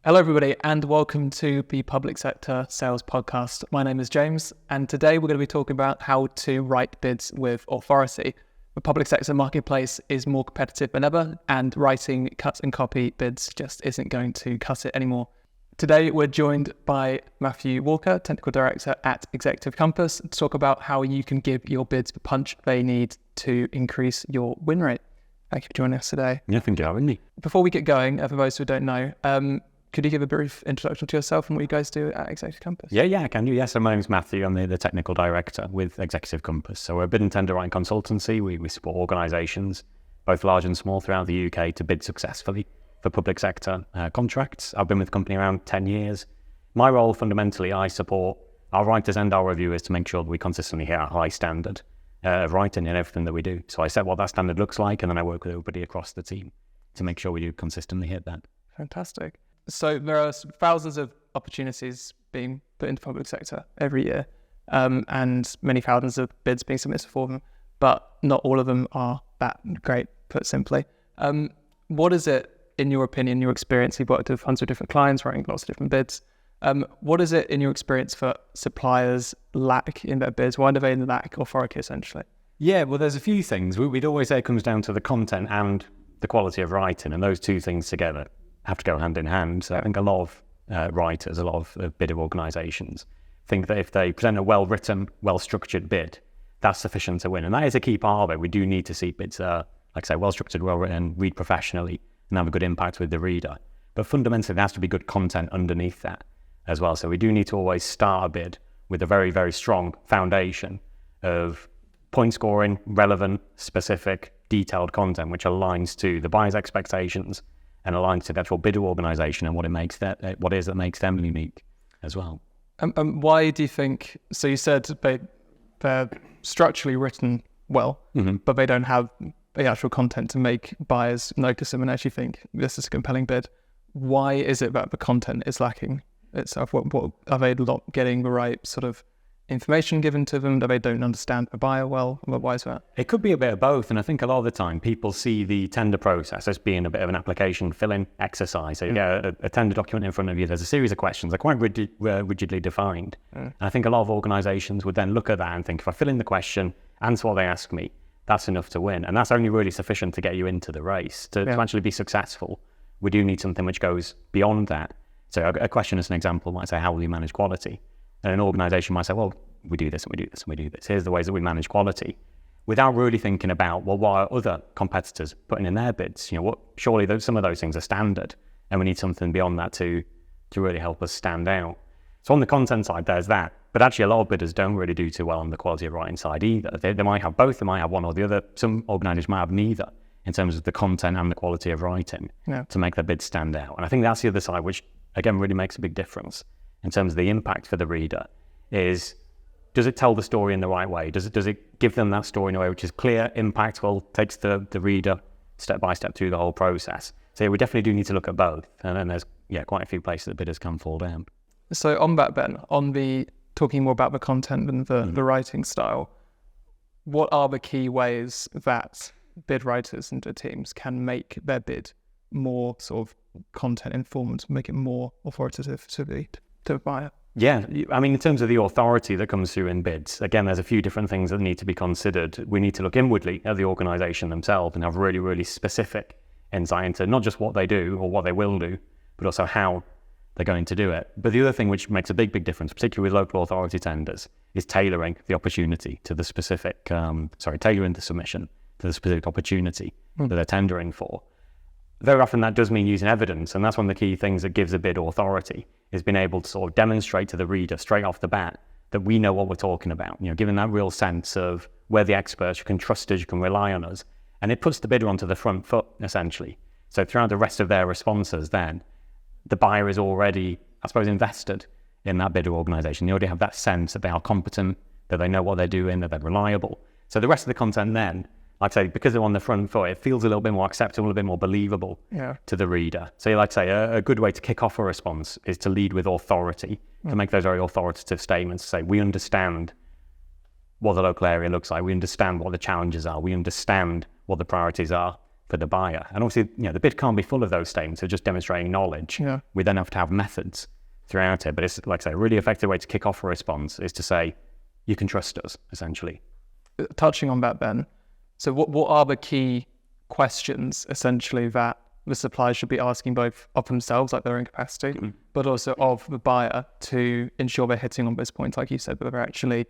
Hello, everybody, and welcome to the Public Sector Sales Podcast. My name is James, and today we're going to be talking about how to write bids with authority. The public sector marketplace is more competitive than ever, and writing cut and copy bids just isn't going to cut it anymore. Today, we're joined by Matthew Walker, Technical Director at Executive Compass, to talk about how you can give your bids the punch they need to increase your win rate. Thank you for joining us today. Yeah, thank you for having me. Before we get going, for those who don't know, could you give a brief introduction to yourself and what you guys do at Executive Compass? Yeah, I can do. Yeah, so my name's Matthew. I'm the Technical Director with Executive Compass. So we're a bid and tender writing consultancy. We support organisations, both large and small, throughout the UK to bid successfully for public sector contracts. I've been with the company around 10 years. My role, fundamentally, I support our writers and our reviewers to make sure that we consistently hit a high standard of writing in everything that we do. So I set what that standard looks like, and then I work with everybody across the team to make sure we do consistently hit that. Fantastic. So there are thousands of opportunities being put into public sector every year, and many thousands of bids being submitted for them, but not all of them are that great, put simply. What is it, in your opinion, your experience? You've worked with hundreds of different clients, writing lots of different bids. What is it, in your experience, for suppliers lack in their bids? Why do they lack authority, essentially? Yeah, well, there's a few things. We'd always say it comes down to the content and the quality of writing, and those two things together have to go hand in hand. So I think a lot of writers, a lot of bidder organisations think that if they present a well-written, well-structured bid, that's sufficient to win. And that is a key part of it. We do need to see bids that are, like I say, well-structured, well-written, read professionally, and have a good impact with the reader. But fundamentally, there has to be good content underneath that as well. So we do need to always start a bid with a very, very strong foundation of point scoring, relevant, specific, detailed content, which aligns to the buyer's expectations and aligns to the actual bidder organisation and what it is that makes them unique as well. Why do you think? So you said they're structurally written well, but they don't have the actual content to make buyers notice them and actually think this is a compelling bid. Why is it that the content is lacking itself? What are they not getting the right sort of information given to them, that they don't understand the buyer well? Why is that? It could be a bit of both, and I think a lot of the time people see the tender process as being a bit of an application fill-in exercise. So you get a tender document in front of you, there's a series of questions, they're quite rigidly defined. And I think a lot of organisations would then look at that and think, if I fill in the question, answer what they ask me, that's enough to win. And that's only really sufficient to get you into the race. To actually be successful, we do need something which goes beyond that. So a question, as an example, might say, how will you manage quality? And an organisation might say, well, we do this and we do this and we do this. Here's the ways that we manage quality, without really thinking about, well, what are other competitors putting in their bids? Surely some of those things are standard, and we need something beyond that to really help us stand out. So on the content side, there's that. But actually, a lot of bidders don't really do too well on the quality of writing side either. They might have both, they might have one or the other. Some organisations might have neither in terms of the content and the quality of writing to make their bids stand out. And I think that's the other side, which, again, really makes a big difference in terms of the impact for the reader. Does it tell the story in the right way? Does it give them that story in a way which is clear, impactful, takes the reader step by step through the whole process? So we definitely do need to look at both. And then there's quite a few places that bidders can fall down. So on that then, talking more about the content and the writing style, what are the key ways that bid writers and the teams can make their bid more sort of content informed, make it more authoritative to the buyer? Yeah, I mean, in terms of the authority that comes through in bids, again, there's a few different things that need to be considered. We need to look inwardly at the organisation themselves and have really, really specific insight into not just what they do or what they will do, but also how they're going to do it. But the other thing which makes a big, big difference, particularly with local authority tenders, is tailoring the opportunity to the specific, tailoring the submission to the specific opportunity that they're tendering for. Very often that does mean using evidence, and that's one of the key things that gives a bid authority, is being able to sort of demonstrate to the reader straight off the bat that we know what we're talking about, giving that real sense of we're the experts, you can trust us, you can rely on us. And it puts the bidder onto the front foot, essentially. So throughout the rest of their responses then, the buyer is already, I suppose, invested in that bidder organisation. They already have that sense that they are competent, that they know what they're doing, that they're reliable. So the rest of the content then, like I say, because they're on the front foot, it feels a little bit more acceptable, a little bit more believable to the reader. So like I say, a good way to kick off a response is to lead with authority, to make those very authoritative statements, to say, we understand what the local area looks like, we understand what the challenges are, we understand what the priorities are for the buyer. And obviously, the bid can't be full of those statements, so just demonstrating knowledge. Yeah. We then have to have methods throughout it. But it's, like I say, a really effective way to kick off a response is to say, you can trust us, essentially. Touching on that then, so what are the key questions, essentially, that the supplier should be asking both of themselves, like their own capacity, but also of the buyer to ensure they're hitting on those points, like you said, that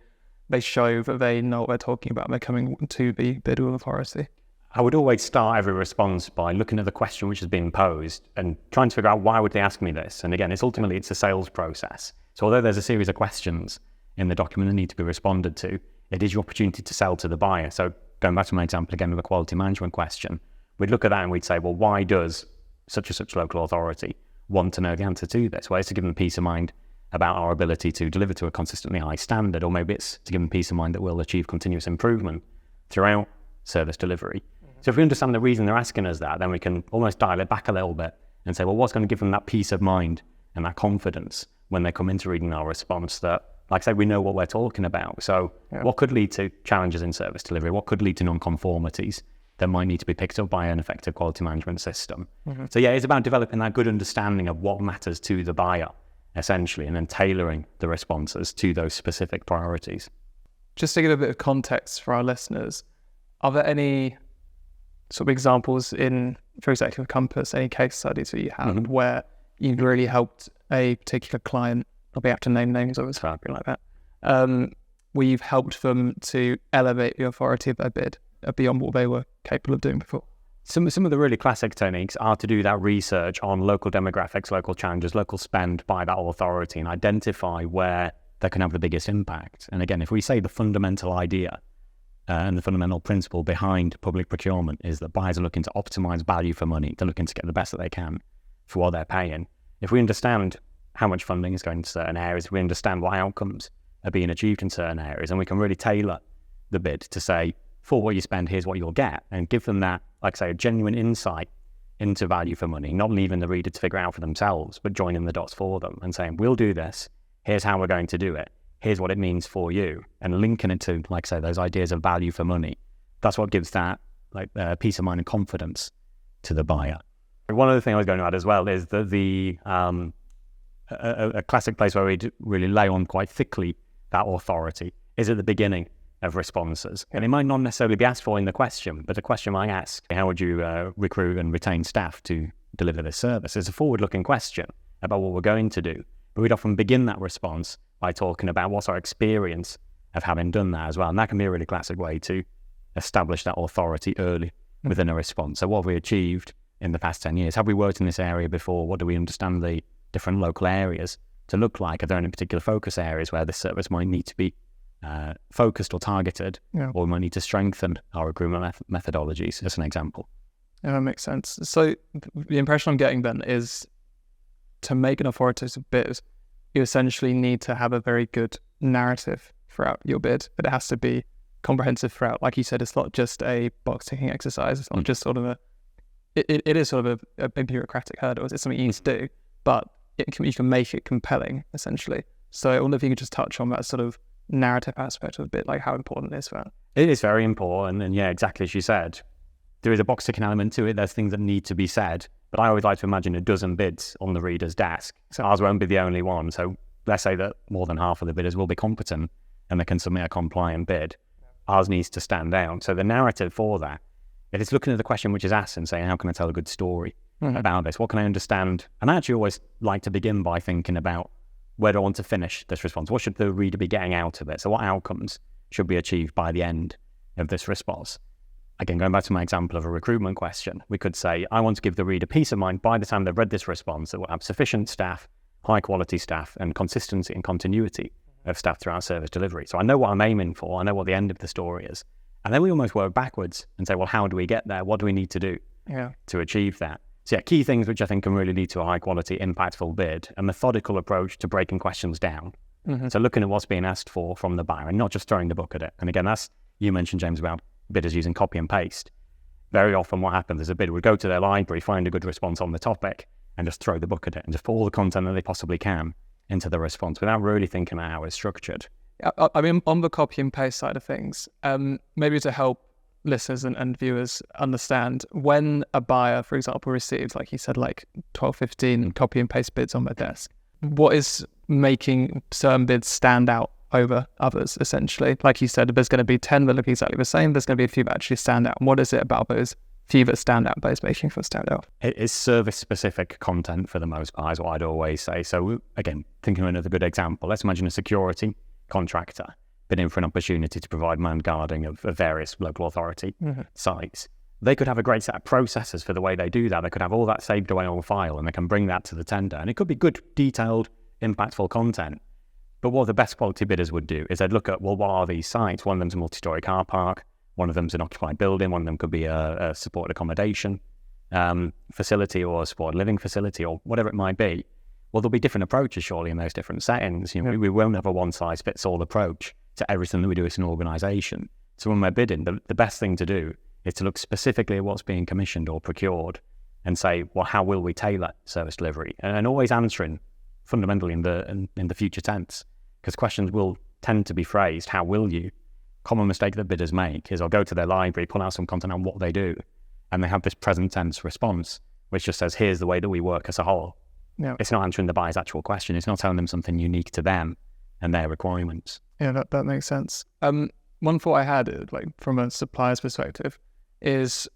they show that they know what they're talking about, they're coming to the bid with authority? I would always start every response by looking at the question which has been posed and trying to figure out why would they ask me this. And again, it's a sales process. So although there's a series of questions in the document that need to be responded to, it is your opportunity to sell to the buyer. So going back to my example again with a quality management question, we'd look at that and we'd say, well, why does such and such local authority want to know the answer to this? Well, it's to give them peace of mind about our ability to deliver to a consistently high standard, or maybe it's to give them peace of mind that we'll achieve continuous improvement throughout service delivery. So if we understand the reason they're asking us that, then we can almost dial it back a little bit and say, well, what's going to give them that peace of mind and that confidence when they come into reading our response that, like I say, we know what we're talking about. So what could lead to challenges in service delivery? What could lead to non-conformities that might need to be picked up by an effective quality management system? So it's about developing that good understanding of what matters to the buyer, essentially, and then tailoring the responses to those specific priorities. Just to give a bit of context for our listeners, are there any sort of examples for Executive Compass, any case studies that you have where you've really helped a particular client, probably have to name names or something like that, where you've helped them to elevate the authority of their bid beyond what they were capable of doing before? Some of the really classic techniques are to do that research on local demographics, local challenges, local spend by that authority, and identify where they can have the biggest impact. And again, if we say the fundamental idea and the fundamental principle behind public procurement is that buyers are looking to optimize value for money, they're looking to get the best that they can for what they're paying. If we understand how much funding is going to certain areas, if we understand what outcomes are being achieved in certain areas, and we can really tailor the bid to say, for what you spend, here's what you'll get, and give them that, like I say, a genuine insight into value for money, not leaving the reader to figure out for themselves, but joining the dots for them and saying, we'll do this, here's how we're going to do it, here's what it means for you, and linking it to, like I say, those ideas of value for money. That's what gives that peace of mind and confidence to the buyer. One other thing I was going to add as well is that a classic place where we'd really lay on quite thickly that authority is at the beginning of responses. And it might not necessarily be asked for in the question, but the question might ask, how would you recruit and retain staff to deliver this service? It's a forward-looking question about what we're going to do. But we'd often begin that response by talking about what's our experience of having done that as well. And that can be a really classic way to establish that authority early within a response. So what have we achieved in the past 10 years? Have we worked in this area before? What do we understand the different local areas to look like? Are there any particular focus areas where this service might need to be focused or targeted, or we might need to strengthen our recruitment methodologies, as an example? Yeah, that makes sense. So the impression I'm getting then is to make an authoritative bid, you essentially need to have a very good narrative throughout your bid, but it has to be comprehensive throughout. Like you said, it's not just a box ticking exercise. It's not just sort of it is sort of a bureaucratic hurdle. It's something you need to do, but you can make it compelling, essentially. So I wonder if you could just touch on that sort of narrative aspect of a bit, like how important it is for that. It is very important, and exactly as you said, there is a box ticking element to it. There's things that need to be said, but I always like to imagine a dozen bids on the reader's desk. So ours won't be the only one. So let's say that more than half of the bidders will be competent and they can submit a compliant bid. Ours needs to stand out. So the narrative for that, it is looking at the question which is asked and saying, how can I tell a good story about this? What can I understand? And I actually always like to begin by thinking about, where do I want to finish this response? What should the reader be getting out of it? So what outcomes should be achieved by the end of this response? Again, going back to my example of a recruitment question, we could say, I want to give the reader peace of mind by the time they've read this response that we'll have sufficient staff, high quality staff, and consistency and continuity of staff throughout service delivery. So I know what I'm aiming for. I know what the end of the story is. And then we almost work backwards and say, well, how do we get there? What do we need to do to achieve that? So key things which I think can really lead to a high quality, impactful bid, a methodical approach to breaking questions down. So looking at what's being asked for from the buyer and not just throwing the book at it. And again, that's, you mentioned, James, about bidders using copy and paste. Very often what happens is a bidder would go to their library, find a good response on the topic, and just throw the book at it and just put all the content that they possibly can into the response without really thinking about how it's structured. I mean, on the copy and paste side of things, maybe to help listeners and viewers understand, when a buyer, for example, receives, like you said, like 12, 15 copy and paste bids on their desk, what is making certain bids stand out over others, essentially? Like you said, there's going to be 10 that look exactly the same. There's going to be a few that actually stand out. And what is it about those few that stand out that is making them stand out? It is service-specific content for the most part, is what I'd always say. So again, thinking of another good example, let's imagine a security contractor bidding for an opportunity to provide manned guarding of various local authority sites. They could have a great set of processes for the way they do that. They could have all that saved away on file, and they can bring that to the tender. And it could be good, detailed, impactful content. But what the best quality bidders would do is they'd look at, well, what are these sites? One of them's a multi-storey car park. One of them's an occupied building. One of them could be a supported accommodation facility or a supported living facility or whatever it might be. Well, there'll be different approaches, surely, in those different settings. We won't have a one-size-fits-all approach to everything that we do as an organisation. So when we're bidding, the best thing to do is to look specifically at what's being commissioned or procured and say, well, how will we tailor service delivery? And always answering fundamentally in the future tense, because questions will tend to be phrased, how will you? Common mistake that bidders make is I'll go to their library, pull out some content on what they do, and they have this present tense response, which just says, here's the way that we work as a whole. Yeah. It's not answering the buyer's actual question. It's not telling them something unique to them and their requirements. Yeah, that makes sense. One thought I had, like from a supplier's perspective, is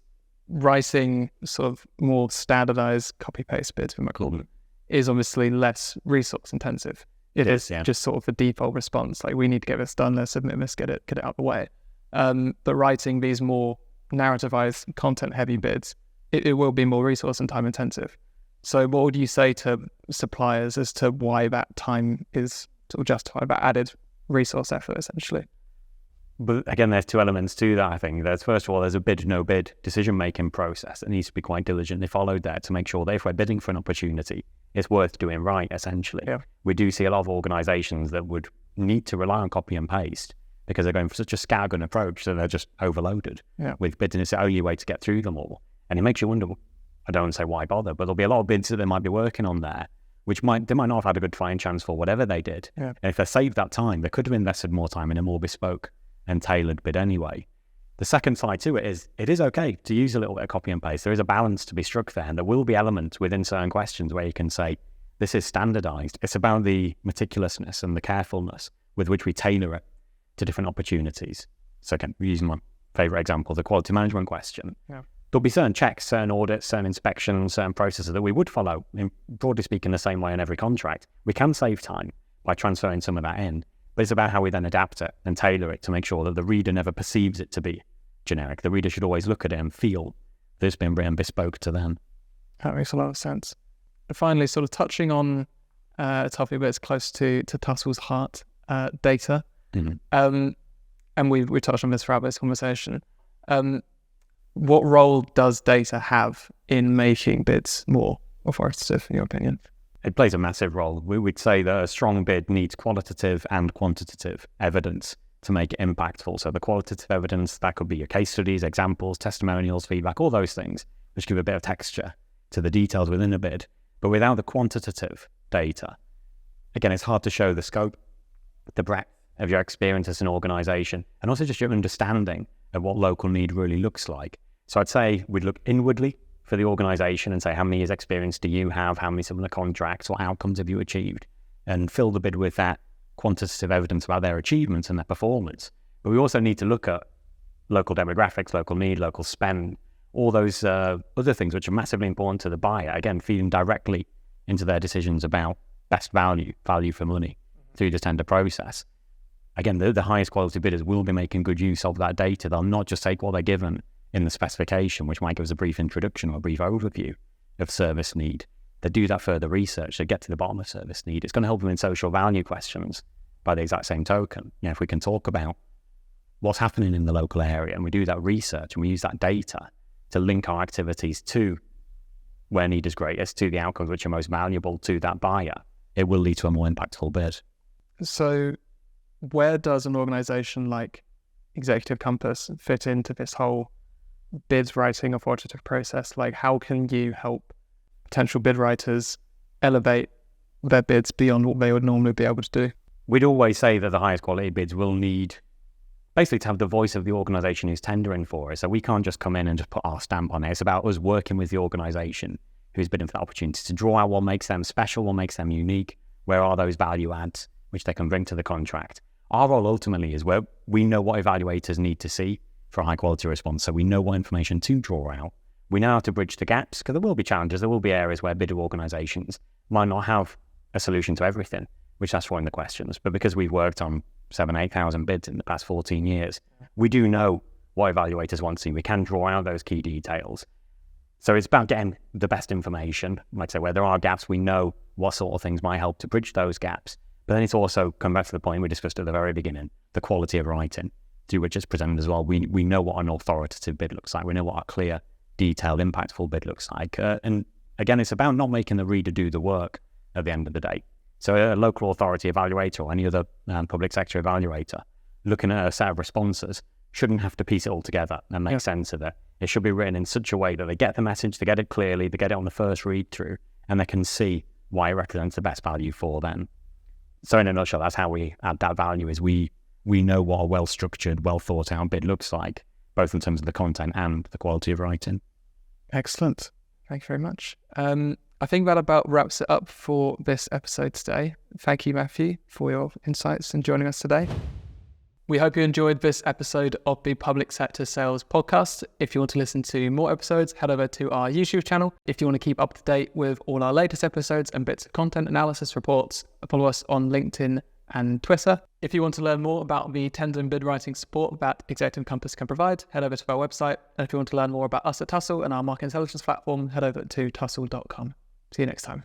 writing sort of more standardized copy-paste bids, we might call them, is obviously less resource intensive. It is just sort of the default response. Like, we need to get this done, let's submit this, get it out of the way. But writing these more narrativized, content-heavy bids, it will be more resource and time intensive. So what would you say to suppliers as to why that time is sort of justified, that added resource effort, essentially? But again, there's two elements to that, I think. First of all, there's a bid, no bid decision-making process that needs to be quite diligently followed there to make sure that if we're bidding for an opportunity, it's worth doing right, essentially. Yeah. We do see a lot of organisations that would need to rely on copy and paste because they're going for such a scattergun approach that they're just overloaded with bids, and it's the only way to get through them all. And it makes you wonder, I don't want to say why bother, but there'll be a lot of bids that they might be working on there, which they might not have had a good fighting chance for whatever they did. Yeah. And if they saved that time, they could have invested more time in a more bespoke and tailored bid anyway. The second side to it is okay to use a little bit of copy and paste. There is a balance to be struck there, and there will be elements within certain questions where you can say, this is standardized. It's about the meticulousness and the carefulness with which we tailor it to different opportunities. So again, using my favorite example, the quality management question. Yeah. There'll be certain checks, certain audits, certain inspections, certain processes that we would follow, broadly speaking, the same way in every contract. We can save time by transferring some of that in, but it's about how we then adapt it and tailor it to make sure that the reader never perceives it to be generic. The reader should always look at it and feel that it's been written bespoke to them. That makes a lot of sense. And finally, sort of touching on a topic that's close to Tussel's heart, data. Mm-hmm. And we touched on this throughout this conversation. What role does data have in making bids more authoritative, in your opinion? It plays a massive role. We would say that a strong bid needs qualitative and quantitative evidence to make it impactful. So the qualitative evidence, that could be your case studies, examples, testimonials, feedback, all those things, which give a bit of texture to the details within a bid. But without the quantitative data, again, it's hard to show the scope, the breadth of your experience as an organisation, and also just your understanding of what local need really looks like. So I'd say we'd look inwardly for the organisation and say, how many years experience do you have? How many similar contracts or outcomes have you achieved? And fill the bid with that quantitative evidence about their achievements and their performance. But we also need to look at local demographics, local need, local spend, all those other things which are massively important to the buyer, again, feeding directly into their decisions about best value for money through the tender process. Again, the highest quality bidders will be making good use of that data. They'll not just take what they're given in the specification, which might give us a brief introduction or a brief overview of service need. They do that further research. They get to the bottom of service need. It's going to help them in social value questions by the exact same token. You know, if we can talk about what's happening in the local area and we do that research and we use that data to link our activities to where need is greatest, to the outcomes which are most valuable to that buyer, it will lead to a more impactful bid. So where does an organisation like Executive Compass fit into this whole bids writing authoritative process? Like, how can you help potential bid writers elevate their bids beyond what they would normally be able to do? We'd always say that the highest quality bids will need basically to have the voice of the organisation who's tendering for us. So we can't just come in and just put our stamp on it. It's about us working with the organisation who's bidding for that opportunity to draw out what makes them special, what makes them unique, where are those value adds which they can bring to the contract. Our role ultimately is where we know what evaluators need to see for a high quality response. So we know what information to draw out. We know how to bridge the gaps, because there will be challenges. There will be areas where bidder organisations might not have a solution to everything, which that's why in the questions. But because we've worked on 7,000, 8,000 bids in the past 14 years, we do know what evaluators want to see. We can draw out those key details. So it's about getting the best information. Like I say, where there are gaps, we know what sort of things might help to bridge those gaps. But then it's also come back to the point we discussed at the very beginning, the quality of writing, to which is presented as well. We know what an authoritative bid looks like. We know what a clear, detailed, impactful bid looks like. And again, it's about not making the reader do the work at the end of the day. So a local authority evaluator or any other public sector evaluator looking at a set of responses shouldn't have to piece it all together and make sense of it. It should be written in such a way that they get the message, they get it clearly, they get it on the first read through, and they can see why it represents the best value for them. So in a nutshell, that's how we add that value, is we know what a well-structured, well-thought-out bid looks like, both in terms of the content and the quality of writing. Excellent. Thank you very much. I think that about wraps it up for this episode today. Thank you, Matthew, for your insights and joining us today. We hope you enjoyed this episode of the Public Sector Sales Podcast. If you want to listen to more episodes, head over to our YouTube channel. If you want to keep up to date with all our latest episodes and bits of content analysis reports, follow us on LinkedIn and Twitter. If you want to learn more about the tender and bid writing support that Executive Compass can provide, head over to our website. And if you want to learn more about us at Tussle and our market intelligence platform, head over to tussle.com. See you next time.